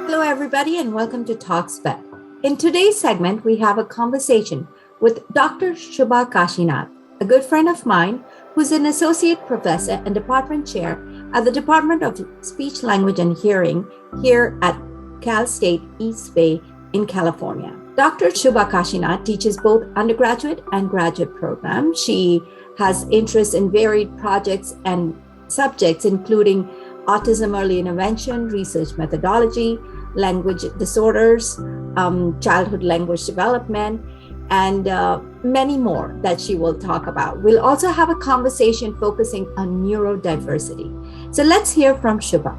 Hello, everybody, and welcome to TalkSped. In today's segment, we have a conversation with Dr. Shubha Kashinath, a good friend of mine who's an associate professor and department chair at the Department of Speech, Language, and Hearing here at Cal State East Bay in California. Dr. Shubha Kashinath teaches both undergraduate and graduate programs. She has interests in varied projects and subjects, including autism early intervention, research methodology, language disorders, childhood language development, and many more that she will talk about. We'll also have a conversation focusing on neurodiversity. So let's hear from Shubha.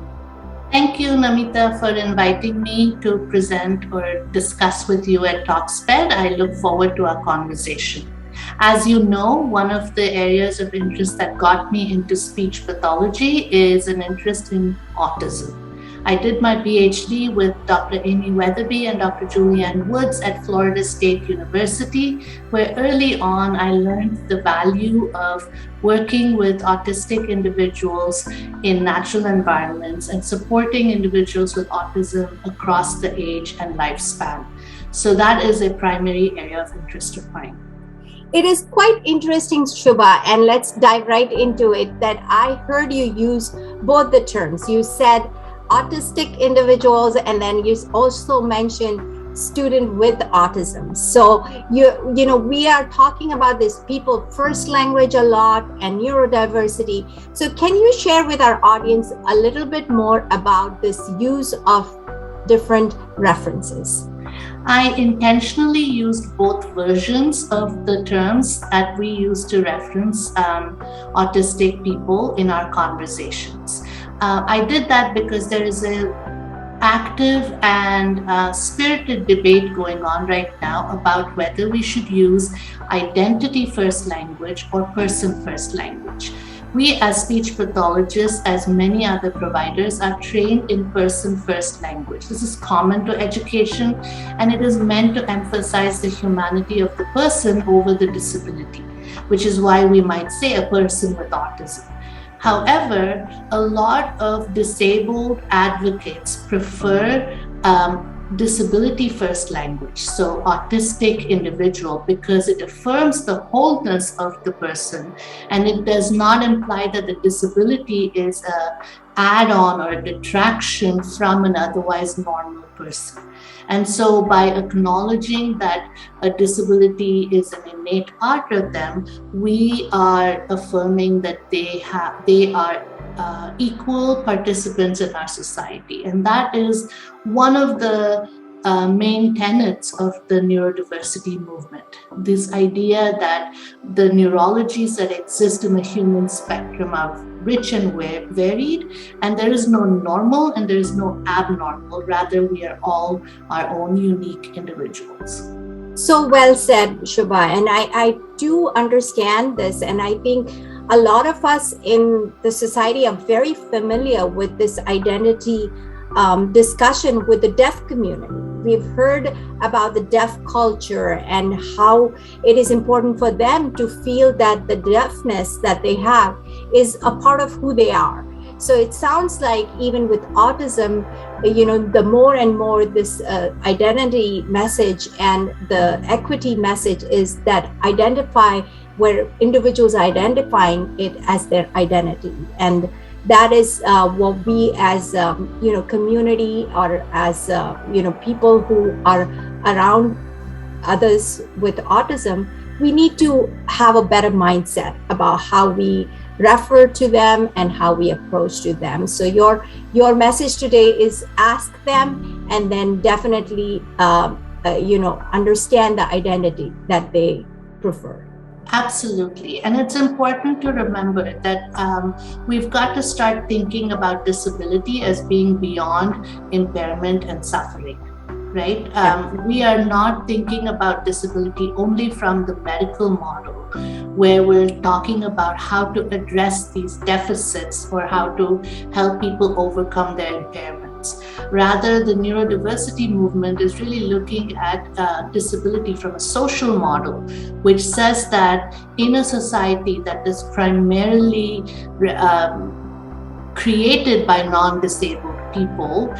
Thank you, Namita, for inviting me to present or discuss with you at TalkSped. I look forward to our conversation. As you know, one of the areas of interest that got me into speech pathology is an interest in autism. I did my PhD with Dr. Amy Weatherby and Dr. Julianne Woods at Florida State University, where early on I learned the value of working with autistic individuals in natural environments and supporting individuals with autism across the age and lifespan. So that is a primary area of interest of mine. It is quite interesting, Shubha, and let's dive right into it, that I heard you use both the terms. You said autistic individuals, and then you also mentioned student with autism. So you know we are talking about this people first language a lot and neurodiversity. So can you share with our audience a little bit more about this use of different references? I intentionally used both versions of the terms that we use to reference autistic people in our conversations. I did that because there is an active and spirited debate going on right now about whether we should use identity first language or person first language. We as speech pathologists, as many other providers, are trained in person first language. This is common to education, and it is meant to emphasize the humanity of the person over the disability, which is why we might say a person with autism. However, a lot of disabled advocates prefer disability first language, so autistic individual, because it affirms the wholeness of the person and it does not imply that the disability is an add-on or a detraction from an otherwise normal person. And so by acknowledging that a disability is an innate part of them, we are affirming that they are equal participants in our society. And that is one of the main tenets of the neurodiversity movement. This idea that the neurologies that exist in the human spectrum are rich and varied, and there is no normal and there is no abnormal. Rather, we are all our own unique individuals. So well said, Shubha. And I do understand this. And I think a lot of us in the society are very familiar with this identity discussion with the deaf community. We've heard about the deaf culture and how it is important for them to feel that the deafness that they have is a part of who they are. So it sounds like even with autism, the more and more this identity message and the equity message is that identify where individuals are identifying it as their identity. And that is what we as community or as people who are around others with autism, we need to have a better mindset about how we refer to them and how we approach to them. So your message today is ask them and then definitely understand the identity that they prefer. Absolutely. And it's important to remember that we've got to start thinking about disability as being beyond impairment and suffering, right? We are not thinking about disability only from the medical model, where we're talking about how to address these deficits or how to help people overcome their impairments. Rather, the neurodiversity movement is really looking at disability from a social model, which says that in a society that is primarily created by non-disabled people,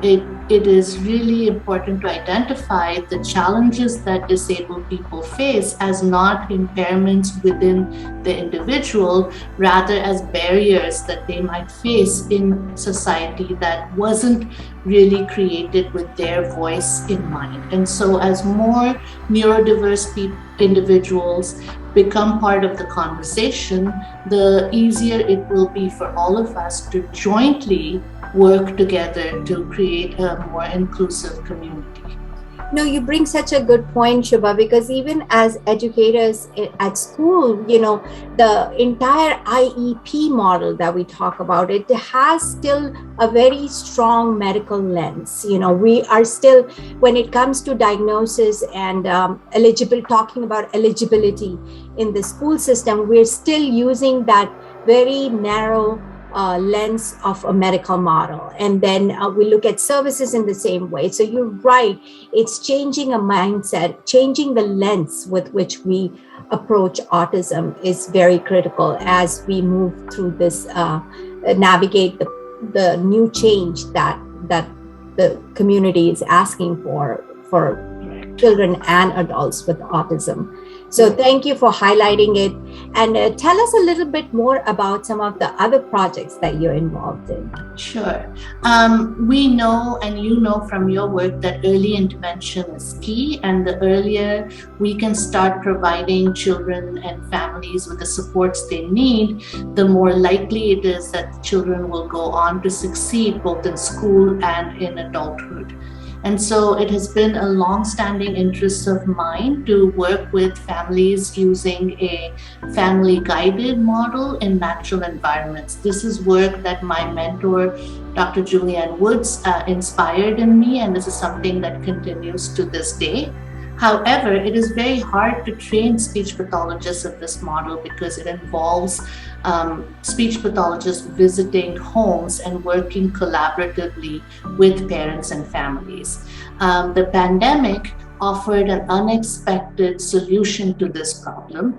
it it is really important to identify the challenges that disabled people face as not impairments within the individual, rather as barriers that they might face in society that wasn't really created with their voice in mind. And so as more neurodiverse individuals become part of the conversation, the easier it will be for all of us to jointly work together to create a more inclusive community. No, you bring such a good point, Shubha, because even as educators at school, the entire IEP model that we talk about, it has still a very strong medical lens. We are still, when it comes to diagnosis and talking about eligibility in the school system, we're still using that very narrow lens of a medical model. And then we look at services in the same way. So you're right, it's changing a mindset, changing the lens with which we approach autism is very critical as we move through this, navigate the new change that the community is asking for children and adults with autism. So thank you for highlighting it. And tell us a little bit more about some of the other projects that you're involved in. Sure. We know, and you know from your work, that early intervention is key. And the earlier we can start providing children and families with the supports they need, the more likely it is that the children will go on to succeed both in school and in adulthood. And so it has been a long-standing interest of mine to work with families using a family-guided model in natural environments. This is work that my mentor, Dr. Julianne Woods, inspired in me, and this is something that continues to this day. However, it is very hard to train speech pathologists of this model because it involves speech pathologists visiting homes and working collaboratively with parents and families. The pandemic offered an unexpected solution to this problem.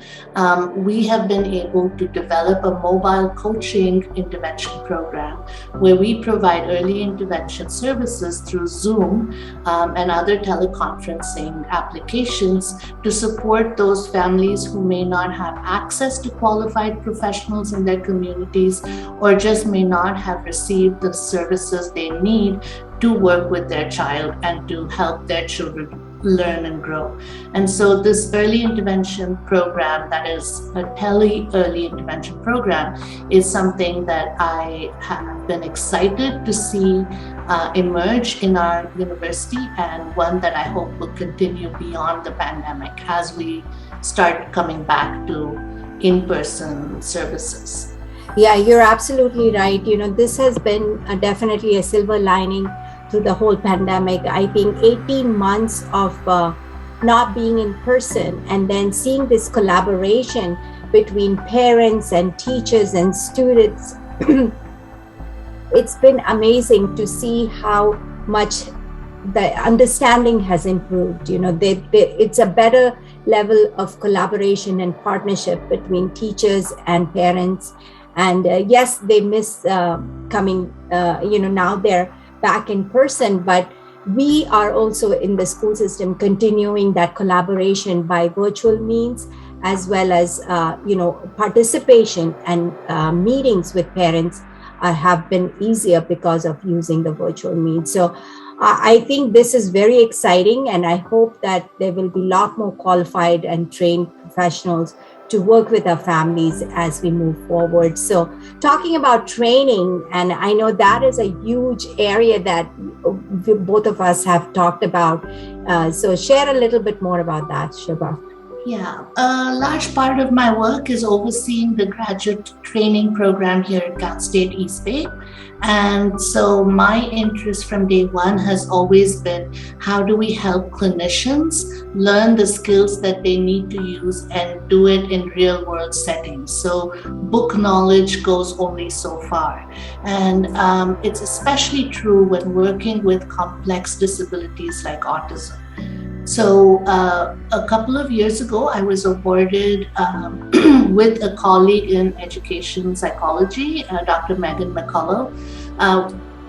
We have been able to develop a mobile coaching intervention program where we provide early intervention services through Zoom and other teleconferencing applications to support those families who may not have access to qualified professionals in their communities or just may not have received the services they need to work with their child and to help their children learn and grow. And so this early intervention program, that is a early intervention program, is something that I have been excited to see emerge in our university, and one that I hope will continue beyond the pandemic as we start coming back to in-person services. Yeah, you're absolutely right. This has been definitely a silver lining through the whole pandemic. I think 18 months of not being in person and then seeing this collaboration between parents and teachers and students, it's been amazing to see how much the understanding has improved. It's a better level of collaboration and partnership between teachers and parents. And yes, they miss coming, now they're back in person, but we are also in the school system continuing that collaboration by virtual means, as well as participation and meetings with parents have been easier because of using the virtual means. So I think this is very exciting, and I hope that there will be a lot more qualified and trained professionals to work with our families as we move forward. So talking about training, and I know that is a huge area that both of us have talked about. So share a little bit more about that, Shubha. Yeah, a large part of my work is overseeing the graduate training program here at Cal State East Bay. And so my interest from day one has always been, how do we help clinicians learn the skills that they need to use and do it in real world settings? So book knowledge goes only so far. And it's especially true when working with complex disabilities like autism. So a couple of years ago, I was awarded with a colleague in education psychology, Dr. Megan McCullough,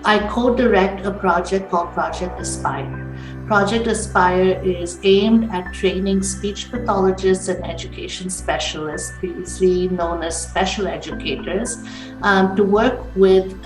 I co-direct a project called Project Aspire. Project Aspire is aimed at training speech pathologists and education specialists, previously known as special educators, to work with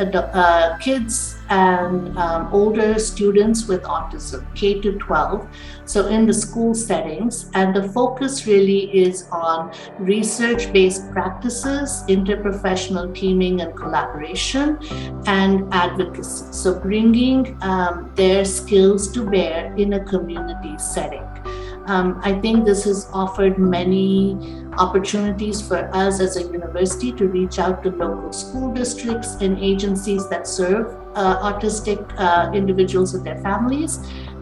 kids and older students with autism, K to 12, so in the school settings. And the focus really is on research-based practices, interprofessional teaming and collaboration, and advocacy. So bringing their skills to bear in a community setting. I think this has offered many opportunities for us as a university to reach out to local school districts and agencies that serve autistic individuals and their families,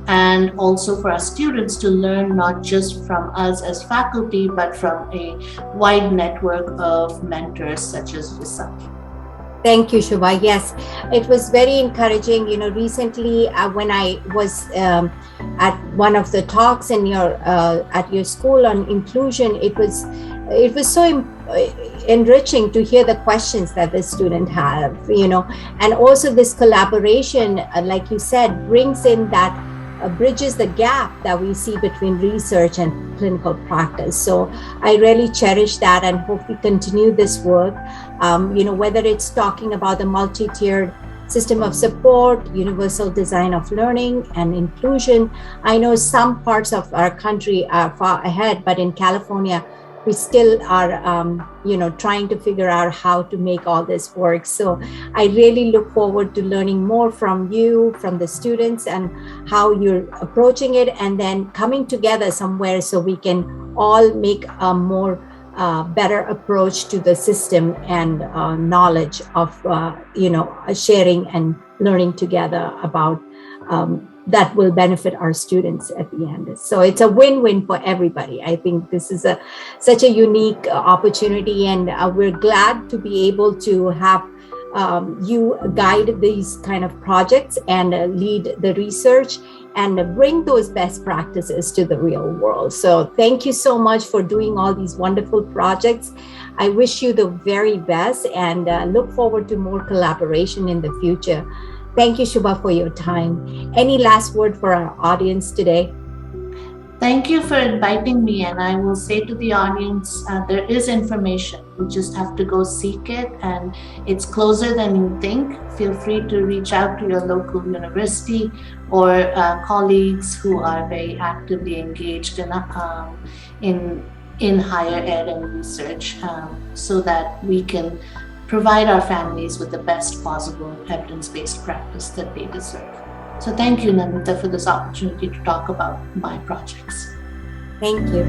and also for our students to learn not just from us as faculty, but from a wide network of mentors such as yourself. Thank you, Shubha. Yes, it was very encouraging. Recently when I was at one of the talks in at your school on inclusion, it was so enriching to hear the questions that the student have. And also this collaboration, like you said, brings in that bridges the gap that we see between research and clinical practice. So I really cherish that and hope we continue this work. Whether it's talking about the multi-tiered system of support, universal design of learning and inclusion. I know some parts of our country are far ahead, but in California, we still are, trying to figure out how to make all this work. So I really look forward to learning more from you, from the students, and how you're approaching it, and then coming together somewhere so we can all make a more better approach to the system and knowledge of, sharing and learning together about that will benefit our students at the end. So it's a win-win for everybody. I think this is such a unique opportunity, and we're glad to be able to have you guide these kind of projects and lead the research and bring those best practices to the real world. So thank you so much for doing all these wonderful projects. I wish you the very best and look forward to more collaboration in the future. Thank you, Shubha, for your time. Any last word for our audience today? Thank you for inviting me, and I will say to the audience, there is information. You just have to go seek it, and it's closer than you think. Feel free to reach out to your local university or colleagues who are very actively engaged in higher ed and research, so that we can provide our families with the best possible evidence-based practice that they deserve. So thank you, Namita, for this opportunity to talk about my projects. Thank you.